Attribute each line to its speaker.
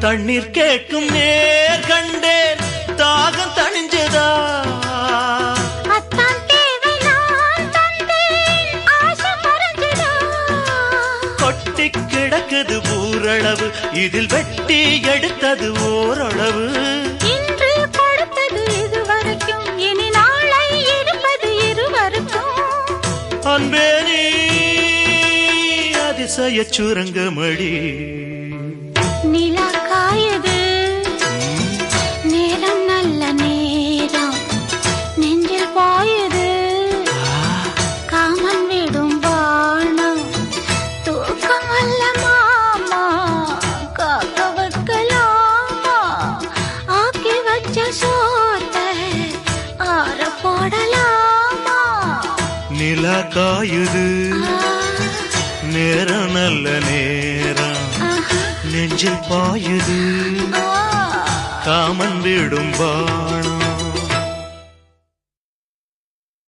Speaker 1: தண்ணீர் கேட்கும் நேர் கண்டேன் தாகம் தணிஞ்சதா கொட்டி கிடக்குது ஊரளவு இதில் வெட்டி எடுத்தது ஓரளவு
Speaker 2: இன்று கொடுத்தது இதுவரைக்கும் இனி நாளை இருப்பது இருவருக்கும்
Speaker 1: அன்பே நீ அதிசய சுரங்கமடி
Speaker 2: நிலா காயுது நேரம் நல்ல நேரம் நெஞ்சில் பாயுது காமன் விடும் வானம் தூக்கம் அல்ல மாமா காக்க வைக்கலாமா ஆக்கி வச்ச சோத்தை ஆற போடலாமா
Speaker 1: நிலா காயுது நேரம் நல்ல நேரம் நெஞ்சில் பாயுது காமன் விடும்